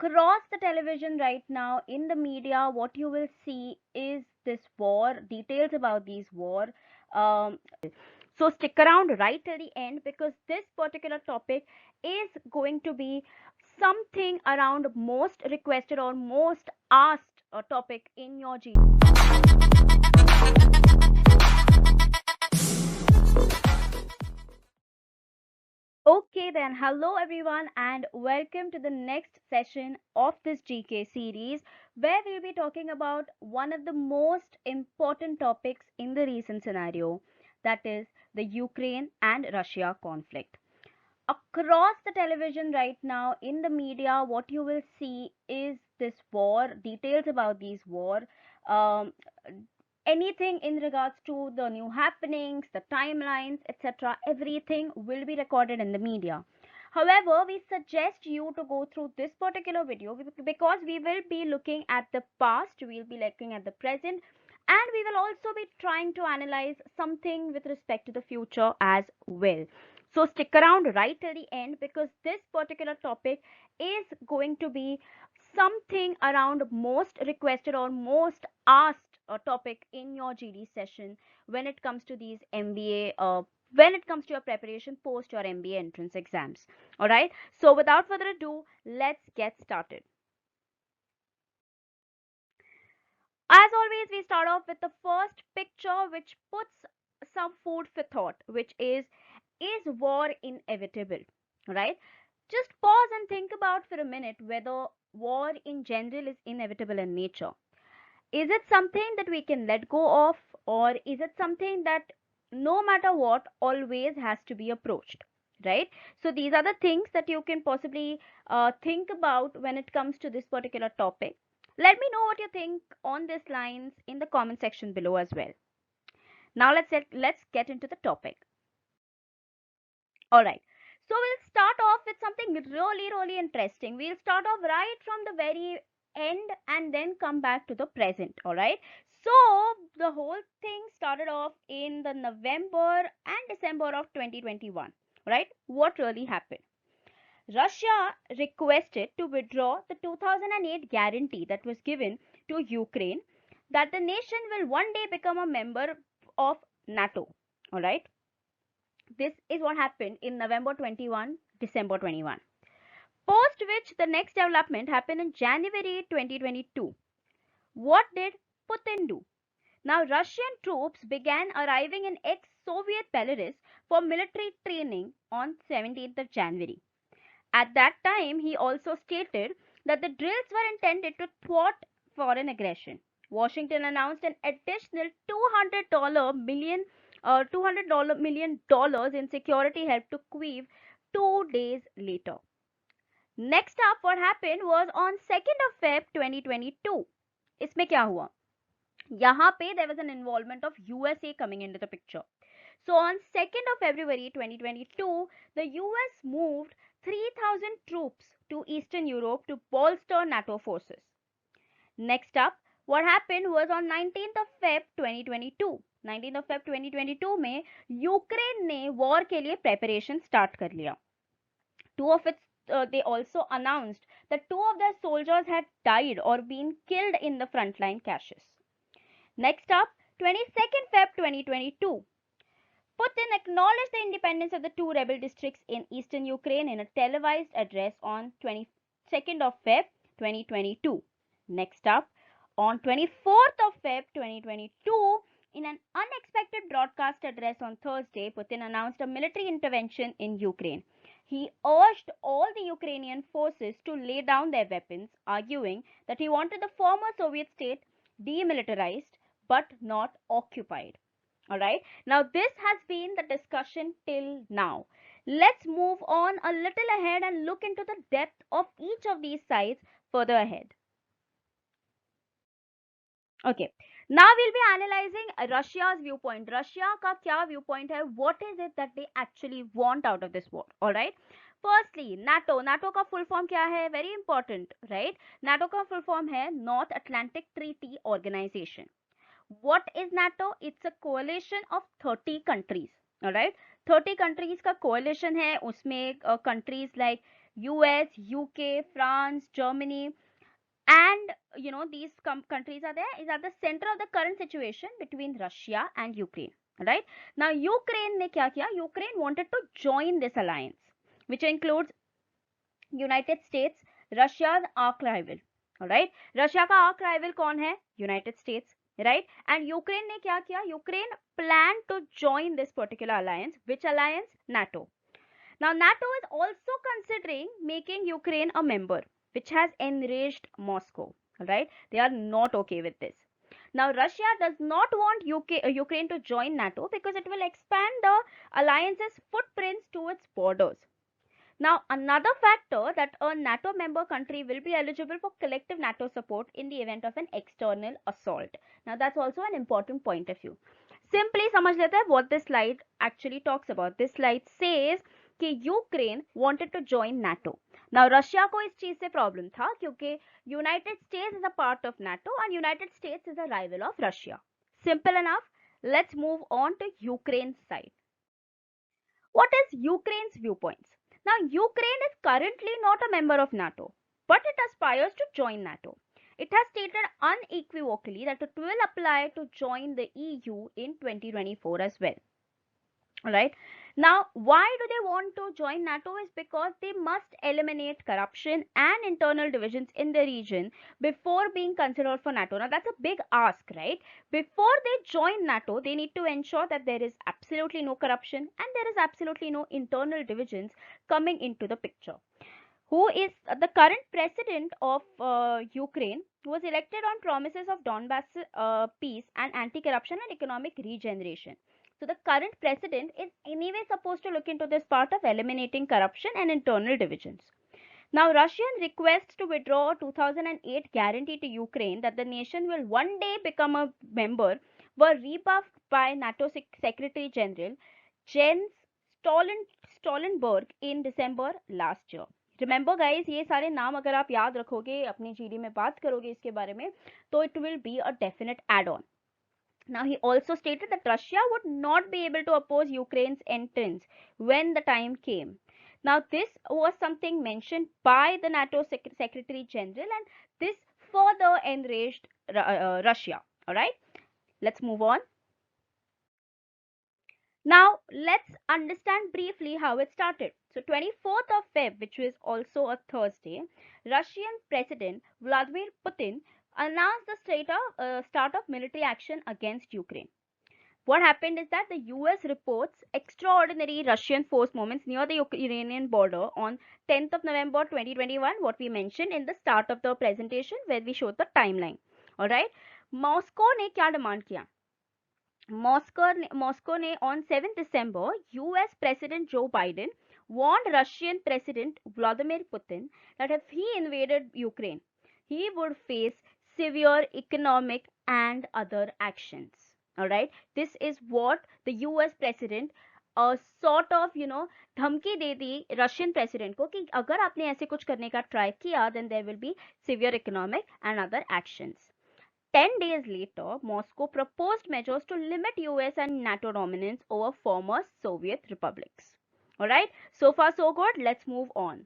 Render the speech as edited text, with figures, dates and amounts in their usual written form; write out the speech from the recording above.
across the television right now, in the media, what you will see is this war, details about these war. So stick around right till the end, because this particular topic is going to be something around most requested or most asked topic in your GD. Okay, then, hello everyone, and welcome to the next session of this GK series, where we'll be talking about one of the most important topics in the recent scenario, that is the Ukraine and Russia conflict. Across the television right now, in the media, what you will see is this war, details about these war. Um, Anything in regards to the new happenings, the timelines, etc., everything will be recorded in the media. However, we suggest you to go through this particular video because we will be looking at the past, we'll be looking at the present, and we will also be trying to analyze something with respect to the future as well. So stick around right till the end, because this particular topic is going to be something around most requested or most asked topic in your GD session when it comes to these MBA, when it comes to your preparation post your MBA entrance exams. All right. So without further ado, let's get started. As always, we start off with the first picture, which puts some food for thought, which is war inevitable? Right? Just pause and think about for a minute whether war in general is inevitable in nature. Is it something that we can let go of, or is it something that no matter what always has to be approached? Right? So these are the things that you can possibly think about when it comes to this particular topic. Let me know what you think on these lines in the comment section below as well. Now let's get into the topic. All right. So we'll start off with something really interesting. We'll start off right from the very end and then come back to the present. All right. So the whole thing started off in the November and December of 2021. Right. What really happened? Russia requested to withdraw the 2008 guarantee that was given to Ukraine that the nation will one day become a member of NATO. All right. This is what happened in November 21, December 21. Post which the next development happened in January 2022. What did Putin do? Now, Russian troops began arriving in ex Soviet Belarus for military training on 17th of January. At that time, he also stated that the drills were intended to thwart foreign aggression. Washington announced an additional $200 million in security help to Kyiv 2 days later. Next up, what happened was on 2nd of Feb 2022. इसमें क्या हुआ? यहाँ पे there was an involvement of USA coming into the picture. So on 2nd of February 2022, the US moved 3,000 troops to Eastern Europe to bolster NATO forces. Next up, what happened was on 19th of Feb 2022. 19th of Feb 2022 में Ukraine ने war के लिए preparation start कर लिया. Two of its they also announced that two of their soldiers had died or been killed in the frontline clashes. Next up, 22nd Feb 2022. Putin acknowledged the independence of the two rebel districts in eastern Ukraine in a televised address on 22nd of Feb 2022. Next up, on 24th of Feb 2022, in an unexpected broadcast address on Thursday, Putin announced a military intervention in Ukraine. He urged all the Ukrainian forces to lay down their weapons, arguing that he wanted the former Soviet state demilitarized but not occupied. All right. Now, this has been the discussion till now. Let's move on a little ahead and look into the depth of each of these sides further ahead. Okay. Now we'll be analyzing Russia's viewpoint. Russia का क्या viewpoint है? What is it that they actually want out of this war? All right. Firstly, NATO. NATO का full form क्या है? Very important, right? NATO का full form है North Atlantic Treaty Organization. What is NATO? It's a coalition of 30 countries. All right. 30 countries का coalition है. उसमें countries like US, UK, France, Germany, and these countries are there, is at the center of the current situation between Russia and Ukraine. Right now, Ukraine ne kya kiya? Ukraine wanted to join this alliance, which includes United States, Russia's arch rival. All right, Russia का arch rival कौन है? United States. Right, and Ukraine ने क्या किया? Ukraine planned to join this particular alliance. Which alliance? NATO. Now, NATO is also considering making Ukraine a member, which has enraged Moscow. Right, they are not okay with this. Now, Russia does not want Ukraine to join NATO because it will expand the alliance's footprints to its borders. Now, another factor that a NATO member country will be eligible for collective NATO support in the event of an external assault. Now, that's also an important point of view. Simply समझ लेते हैं what this slide actually talks about. This slide says कि Ukraine wanted to join NATO. Now, Russia को इस चीज से problem था क्योंकि United states is a part of NATO and United states is a rival of Russia. Simple enough. Let's move on to Ukraine's side. What is Ukraine's viewpoints? Now, Ukraine is currently not a member of NATO, but it aspires to join NATO. It has stated unequivocally that it will apply to join the EU in 2024 as well. Right now, why do they want to join NATO? Is because they must eliminate corruption and internal divisions in the region before being considered for NATO. Now, that's a big ask, right? Before they join NATO, they need to ensure that there is absolutely no corruption and there is absolutely no internal divisions coming into the picture. Who is the current president of Ukraine, who was elected on promises of Donbass peace and anti-corruption and economic regeneration. So the current president is anyway supposed to look into this part of eliminating corruption and internal divisions. Now, Russian requests to withdraw 2008 guarantee to Ukraine that the nation will one day become a member were rebuffed by NATO Secretary General Jens Stoltenberg in December last year. Remember guys, ये सारे नाम अगर आप याद रखोगे, अपनी GD में बात करोगे इसके बारे में, तो it will be a definite add-on. Now, he also stated that Russia would not be able to oppose Ukraine's entrance when the time came. Now, this was something mentioned by the NATO Secretary General, and this further enraged Russia. All right, let's move on. Now, let's understand briefly how it started. So, 24th of Feb, which was also a Thursday, Russian President Vladimir Putin announced the start of military action against Ukraine. What happened is that the US reports extraordinary Russian force movements near the Ukrainian border on 10th of November 2021, what we mentioned in the start of the presentation where we showed the timeline. Alright, Moscow ने क्या demand किया? Moscow ने on 7th December, US President Joe Biden warned Russian President Vladimir Putin that if he invaded Ukraine, he would face severe economic and other actions. All right, this is what the US President sort of धमकी दे दी Russian president को कि अगर आपने ऐसे कुछ करने का try किया, then there will be severe economic and other actions. 10 days later, Moscow proposed measures to limit US and NATO dominance over former Soviet republics. Alright, so far so good, let's move on.